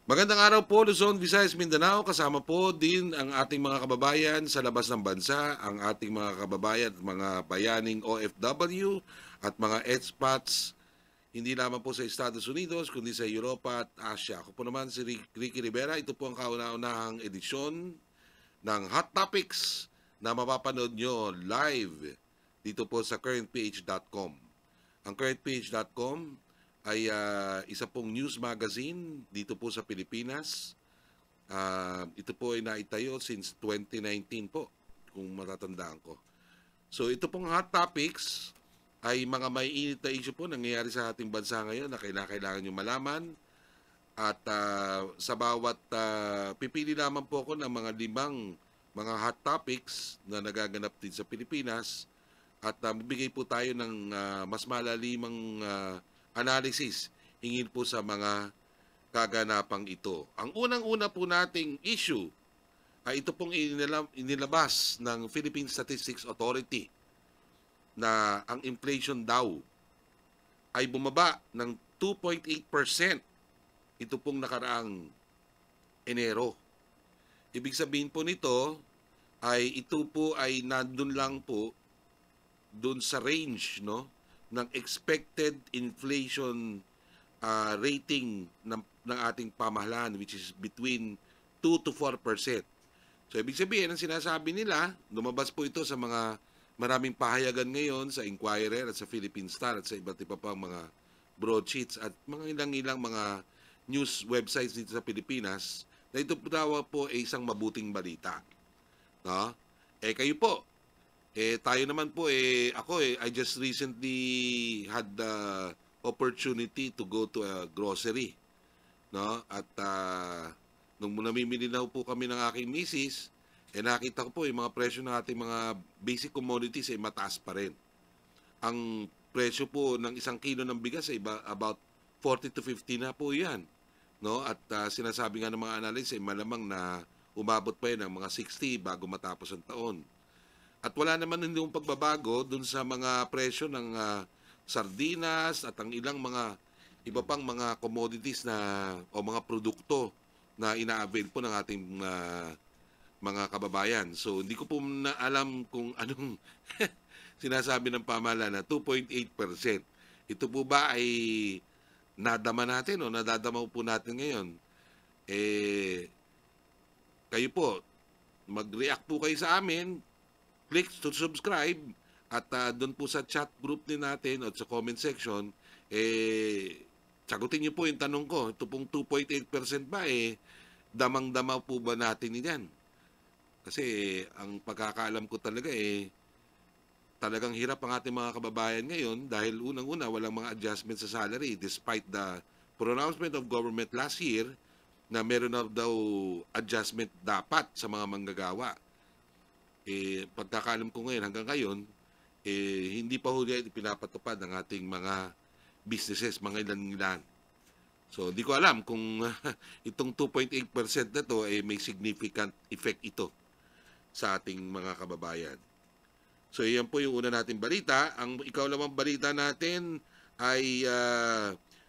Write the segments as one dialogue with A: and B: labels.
A: Magandang araw po, Luzon, Visayas, Mindanao. Kasama po din ang ating mga kababayan sa labas ng bansa, ang ating mga kababayan at mga bayaning OFW at mga expats, hindi lamang po sa Estados Unidos, kundi sa Europa at Asia. Ako po naman si Ricky Rivera. Ito po ang kauna-unahang edisyon ng Hot Topics na mapapanood nyo live dito po sa currentph.com. Ang currentph.com ay isa pong news magazine dito po sa Pilipinas. Ito po ay naitayo since 2019 po, kung matatandaan ko. So ito pong Hot Topics ay mga may init na issue po nangyayari sa ating bansa ngayon na kailangan nyo malaman. At sa bawat pipili lamang po ako ng mga 5 mga hot topics na nagaganap din sa Pilipinas at magbigay po tayo ng mas malalimang analysis hingil po sa mga kaganapang ito. Ang unang-una po nating issue ay ito pong inilabas ng Philippine Statistics Authority na ang inflation daw ay bumaba ng 2.8%. Ito pong nakaraang Enero. Ibig sabihin po nito ay ito po ay nandun lang po dun sa range ng expected inflation rating ng ating pamahalaan, which is between 2 to 4%. So ibig sabihin, ang sinasabi nila, lumabas po ito sa mga maraming pahayagan ngayon sa Inquirer at sa Philippine Star at sa iba't iba pang mga broadsheets at mga ilang mga news websites dito sa Pilipinas na ito daw po ay isang mabuting balita. No? Kayo po, tayo naman po, I just recently had the opportunity to go to a grocery. No? At nung namimili na po kami ng aking misis, nakita ko po yung mga presyo ng ating mga basic commodities ay mataas pa rin. Ang presyo po ng 1 kilo ng bigas ay about 40 to 50 na po yan. No? At sinasabi nga ng mga analysts ay malamang na umabot pa yan ng mga 60 bago matapos ang taon. At wala naman hindi yung pagbabago dun sa mga presyo ng sardinas at ang ilang mga iba pang mga commodities o mga produkto na ina-avail po ng ating mga kababayan. So hindi ko po na alam kung anong sinasabi ng pamahalaan na 2.8%. Ito po ba ay nadama natin o nadadamaw po natin ngayon? Kayo po, mag-react po kayo sa amin, click to subscribe, at doon po sa chat group din natin at sa comment section, sagutin niyo po yung tanong ko. Ito pong 2.8% ba, damang-dama po ba natin yan? Kasi ang pagkakaalam ko talaga, talagang hirap ang ating mga kababayan ngayon dahil unang-una walang mga adjustment sa salary despite the pronouncement of government last year na meron na daw adjustment dapat sa mga manggagawa. Pagkakaalam ko ngayon hanggang ngayon, hindi pa huli pinapatupad ng ating mga businesses, mga ilan-ilan. So, hindi ko alam kung itong 2.8% na to may significant effect ito sa ating mga kababayan. So, yan po yung una nating balita. Ang ikaw-lamang balita natin ay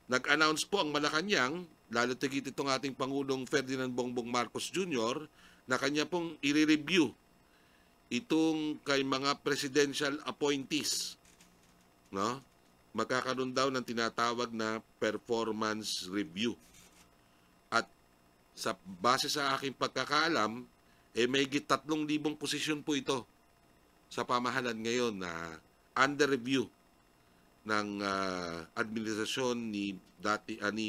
A: nag-announce po ang Malacanang, lalo tigit itong ating Pangulong Ferdinand Bongbong Marcos Jr., na kanya pong i-review itong kay mga presidential appointees. No? Magkakaroon daw ng tinatawag na performance review. At sa base sa aking pagkakaalam, may 3,000 posisyon po ito sa pamahalan ngayon na under review ng administrasyon ni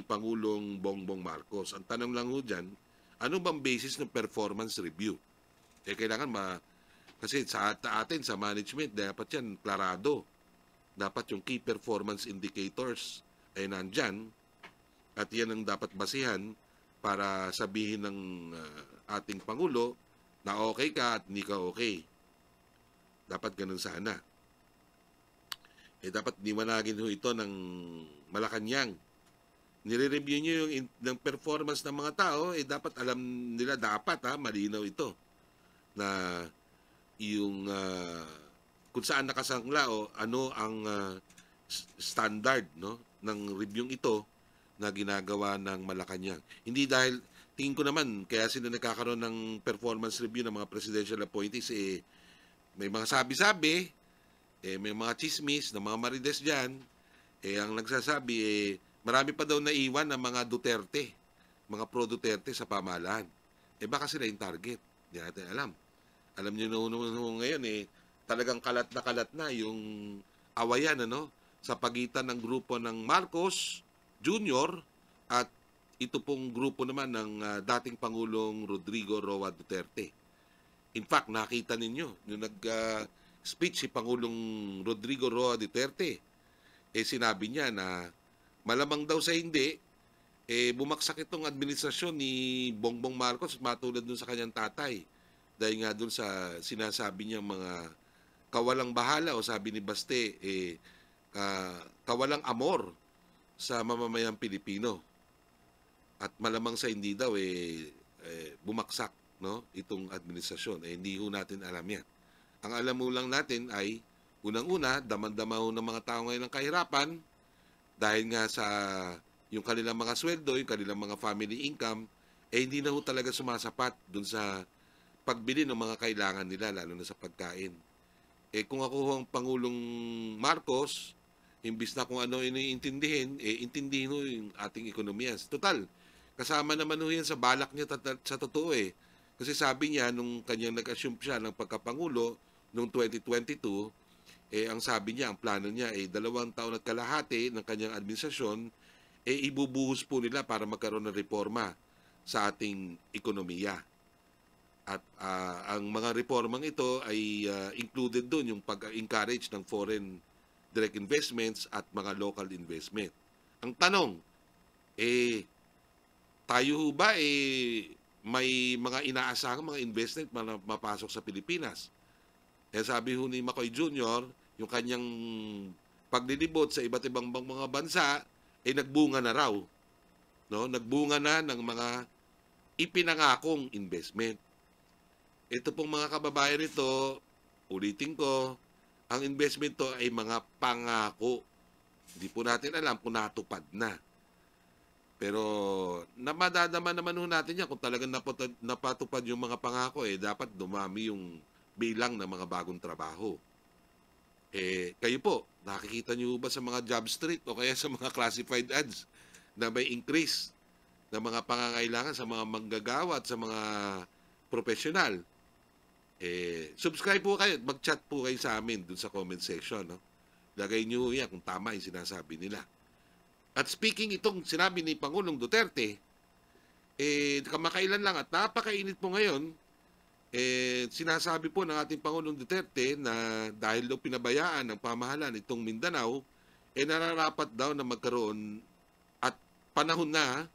A: Pangulong Bongbong Marcos. Ang tanong lang ho dyan, ano bang basis ng performance review? Kailangan kasi sa atin, sa management, dapat yan klarado. Dapat yung key performance indicators ay nandyan at yan ang dapat basihan para sabihin ng ating Pangulo na okay ka at hindi ka okay. Dapat ganun sana. Dapat liwanagin ho ito ng Malacanang. Nire-review nyo yung performance ng mga tao, dapat alam nila, malinaw ito na yung kung saan nakasangla o ano ang standard ng reviewing ito na ginagawa ng Malacanang. Hindi dahil, tingin ko naman, kaya sila nagkakaroon ng performance review ng mga presidential appointees, may mga sabi-sabi, may mga chismis ng mga marites dyan, ang nagsasabi, marami pa daw naiwan ng mga Duterte, mga pro-Duterte sa pamahalaan. Baka sila yung target. Hindi natin alam. Alam niyo ngayon, talagang kalat na yung awayan, sa pagitan ng grupo ng Marcos Jr. at ito pong grupo naman ng dating Pangulong Rodrigo Roa Duterte. In fact, nakita ninyo, nung nag-speech si Pangulong Rodrigo Roa Duterte, sinabi niya na malamang daw sa hindi, bumaksak itong administrasyon ni Bongbong Marcos matulad dun sa kanyang tatay. Dahil nga dun sa sinasabi niyang mga kawalang bahala o sabi ni Baste, kawalang amor sa mamamayang Pilipino. At malamang sa hindi daw, bumaksak, itong administrasyon. Hindi ho natin alam yan. Ang alam mo lang natin ay, unang-una, daman-dama ho ng mga tao ngayon ng kahirapan dahil nga sa yung kanilang mga sweldo, yung kanilang mga family income, hindi na ho talaga sumasapat dun sa pagbili ng mga kailangan nila, lalo na sa pagkain. Kung ako ho ang Pangulong Marcos, imbis na kung ano iniintindihin, intindihin ho yung ating ekonomiya. Total, kasama naman ho yan sa balak niya sa totoo Kasi sabi niya, nung kanyang nag-assume siya ng pagkapangulo, noong 2022, ang sabi niya, ang plano niya 2 taon at kalahati ng kanyang administrasyon, ibubuhos po nila para magkaroon ng reforma sa ating ekonomiya. At ang mga reformang ito ay included doon yung pag-encourage ng foreign direct investments at mga local investment. Ang tanong, tayo ho ba may mga inaasahang mga investment na mapasok sa Pilipinas? Sabi ho ni Macoy Jr., yung kanyang paglilibot sa iba't ibang mga bansa, nagbunga na raw. Nagbunga na ng mga ipinangakong investment. Ito pong mga kababayan ito, ulitin ko, ang investment to ay mga pangako. Hindi po natin alam kung natupad na. Pero namadadama naman ho natin yan kung talagang napatupad yung mga pangako, dapat dumami yung bilang ng mga bagong trabaho. Kayo po, nakikita nyo ba sa mga job street o kaya sa mga classified ads na may increase ng mga pangangailangan sa mga manggagawa at sa mga profesional? Subscribe po kayo at mag-chat po kayo sa amin dun sa comment section. Lagay nyo yan kung tama yung sinasabi nila. At speaking itong sinabi ni Pangulong Duterte, kamakailan lang at napakainit po ngayon, sinasabi po ng ating Pangulong Duterte na dahil daw pinabayaan ng pamahalaan itong Mindanao, nararapat daw na magkaroon at panahon na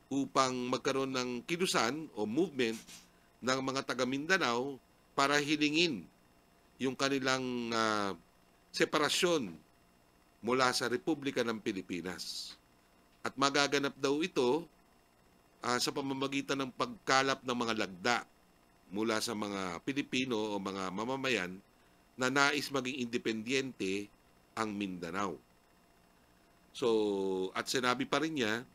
A: upang magkaroon ng kilusan o movement ng mga taga Mindanao para hilingin yung kanilang separasyon mula sa Republika ng Pilipinas. At magaganap daw ito sa pamamagitan ng pagkalap ng mga lagda mula sa mga Pilipino o mga mamamayan na nais maging independyente ang Mindanao. So, at sinabi pa rin niya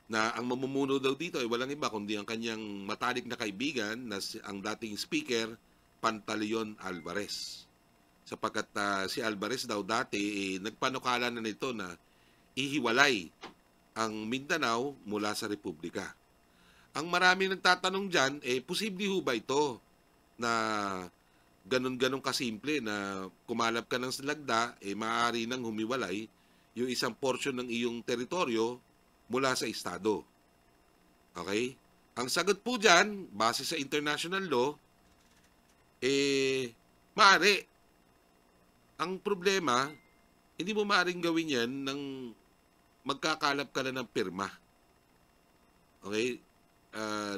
A: na ang mamumuno daw dito ay walang iba kundi ang kanyang matalik na kaibigan na ang dating speaker, Pantaleon Alvarez. Sapagkat si Alvarez daw dati nagpanukala na nito na ihiwalay ang Mindanao mula sa Republika. Ang marami nagtatanong dyan, posible ho ba ito na ganun-ganun kasimple na kumalap ka ng lagda, maaari nang humiwalay yung isang portion ng iyong teritoryo mula sa Estado. Okay? Ang sagot po dyan, base sa international law, maaari. Ang problema, hindi mo maaaring gawin yan nang magkakalap ka na ng pirma. Okay?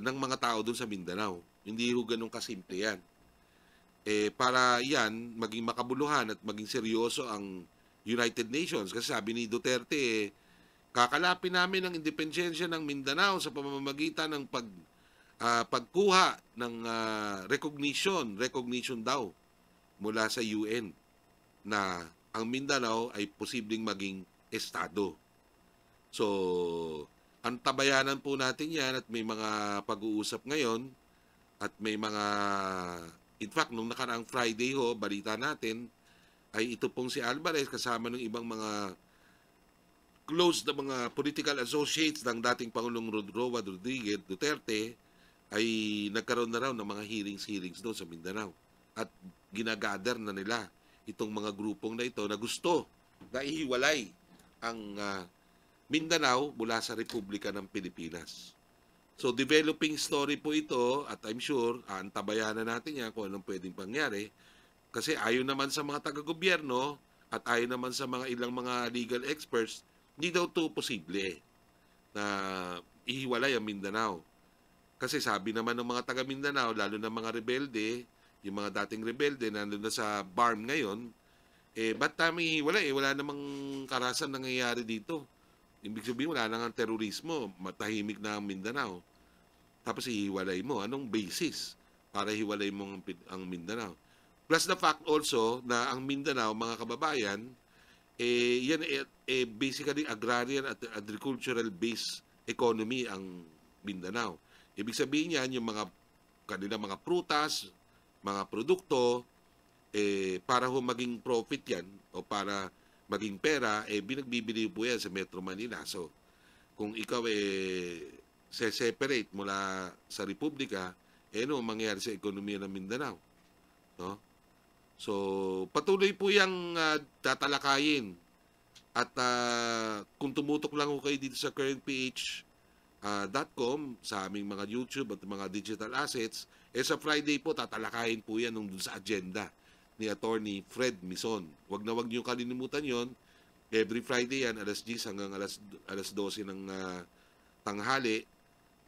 A: Ng mga tao dun sa Mindanao. Hindi ho ganun kasimple yan. Para yan, maging makabuluhan at maging seryoso ang United Nations. Kasi sabi ni Duterte, kakalapin namin ang independensya ng Mindanao sa pamamagitan ng pagkuha ng recognition daw mula sa UN na ang Mindanao ay posibleng maging estado. So, ang tabayanan po natin yan at may mga pag-uusap ngayon at may mga, in fact, nung nakaraang Friday balita natin, ay ito pong si Alvarez kasama ng ibang mga close na mga political associates ng dating Pangulong Roa Rodriguez Duterte ay nagkaroon na raw ng mga hearings doon sa Mindanao. At ginagather na nila itong mga grupong na ito na gusto na ihiwalay ang Mindanao mula sa Republika ng Pilipinas. So developing story po ito at I'm sure antabayanan natin yan kung anong pwedeng pangyari kasi ayon naman sa mga taga-gobyerno at ayon naman sa mga ilang mga legal experts, hindi daw ito posible na ihiwalay ang Mindanao. Kasi sabi naman ng mga taga Mindanao, lalo na mga rebelde, yung mga dating rebelde na nandun na sa BARM ngayon, ba't tayo ihiwalay? Wala namang karasan nangyayari dito. Ibig sabihin, wala nang terorismo, matahimik na ang Mindanao. Tapos ihiwalay mo. Anong basis para hiwalay mo ang Mindanao? Plus the fact also na ang Mindanao, mga kababayan, yan basically agrarian at agricultural based economy ang Mindanao. Ibig sabihin yan, yung kanilang mga prutas, mga produkto, para maging profit yan o para maging pera, binagbibili po yan sa Metro Manila. So, kung ikaw se-separate mula sa Republika, ano mangyayari sa ekonomiya ng Mindanao? No? So, patuloy po yung tatalakayin. At kung tumutok lang ko kayo dito sa currentph.com, sa aming mga YouTube at mga digital assets, sa Friday po, tatalakayin po yan nung dun sa agenda ni Attorney Fred Mison. Wag na wag niyo kalilimutan yon. Every Friday yan, alas 10 hanggang alas 12 ng tanghali.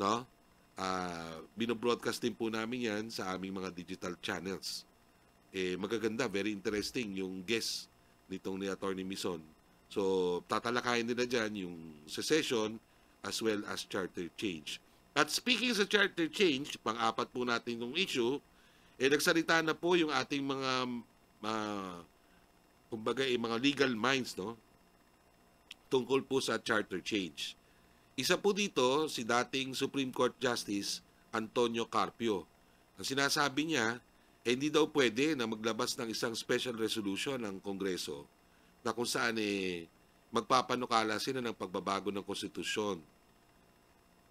A: No? Binobroadcast din po namin yan sa aming mga digital channels. Magaganda, very interesting yung guest nitong ni Attorney Mison. So, tatalakayin nila dyan yung secession as well as charter change. At speaking sa charter change, pang-apat po natin yung issue, nagsalita na po yung ating mga kumbaga mga legal minds, no? Tungkol po sa charter change. Isa po dito, si dating Supreme Court Justice Antonio Carpio. Ang sinasabi niya, hindi daw pwede na maglabas ng isang special resolution ng Kongreso na kung saan magpapanukala sila ng pagbabago ng konstitusyon.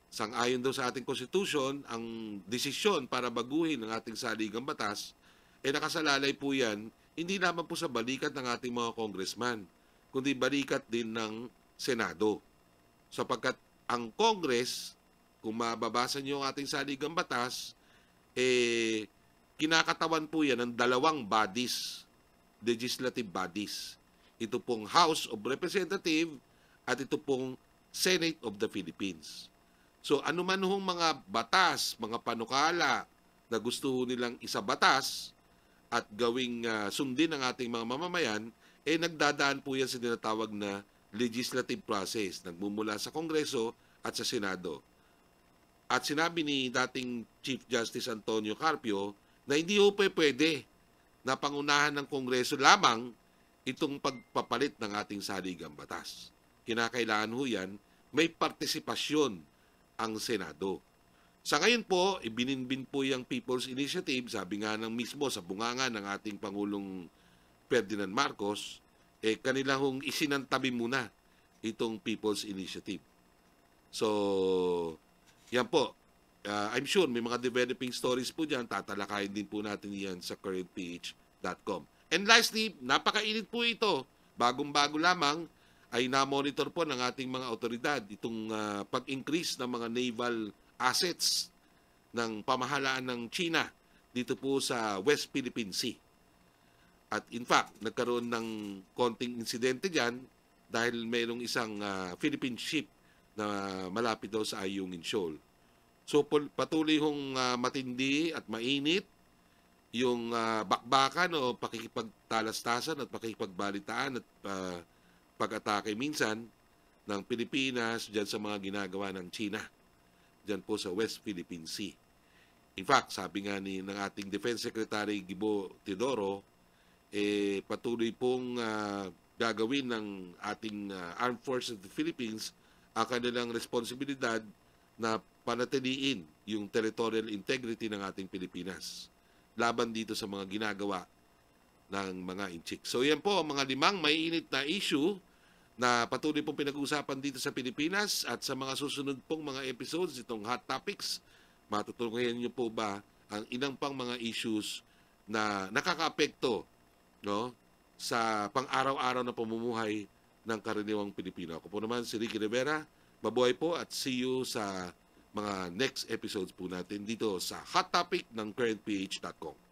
A: Sang-ayon daw sa ating konstitusyon, ang desisyon para baguhin ang ating saligang batas, nakasalalay po yan, hindi lamang po sa balikat ng ating mga congressman, kundi balikat din ng Senado. Sapagkat ang Congress, kung mababasa niyo ang ating saligang batas, kinakatawan po yan ng dalawang bodies, legislative bodies. Ito pong House of Representatives at ito pong Senate of the Philippines. So anuman hong mga batas, mga panukala na gusto nilang isabatas at gawing sundin ng ating mga mamamayan, nagdadaan po yan sa tinatawag na legislative process, nagmumula sa Kongreso at sa Senado. At sinabi ni dating Chief Justice Antonio Carpio na hindi po pwede na pangunahan ng Kongreso lamang itong pagpapalit ng ating saligang batas. Kinakailangan ho yan, may partisipasyon ang Senado. Sa ngayon po, ibininbin po yung People's Initiative, sabi nga ng mismo sa bunganga ng ating Pangulong Ferdinand Marcos, kanila hong isinantabi muna itong People's Initiative. So, yan po. I'm sure may mga developing stories po dyan. Tatalakayin din po natin yan sa currentph.com. And lastly, napakainit po ito. Bagong-bago lamang ay na-monitor po ng ating mga otoridad itong pag-increase ng mga naval assets ng pamahalaan ng China dito po sa West Philippine Sea. At in fact, nagkaroon ng konting insidente dyan dahil mayroong isang Philippine ship na malapit daw sa Ayungin Shoal. So patuloy hong matindi at mainit yung bakbakan o pakikipagtalastasan at pakikipagbalitaan at pag-atake minsan ng Pilipinas dyan sa mga ginagawa ng China dyan po sa West Philippine Sea. In fact, sabi nga ng ating Defense Secretary Gibo Teodoro, patuloy pong gagawin ng ating Armed Forces of the Philippines ang kanilang responsibilidad na panatiliin yung territorial integrity ng ating Pilipinas laban dito sa mga ginagawa ng mga inchik. So yan po ang mga 5 maiinit na issue na patuloy pong pinag-uusapan dito sa Pilipinas, at sa mga susunod pong mga episodes itong Hot Topics, matutunghayan niyo po ba ang inang pang mga issues na nakakaapekto, no, sa pang-araw-araw na pamumuhay ng karaniwang Pilipino. Ako po naman si Ricky Rivera. Mabuhay po at see you sa mga next episodes po natin dito sa Hot Topic ng currentph.com.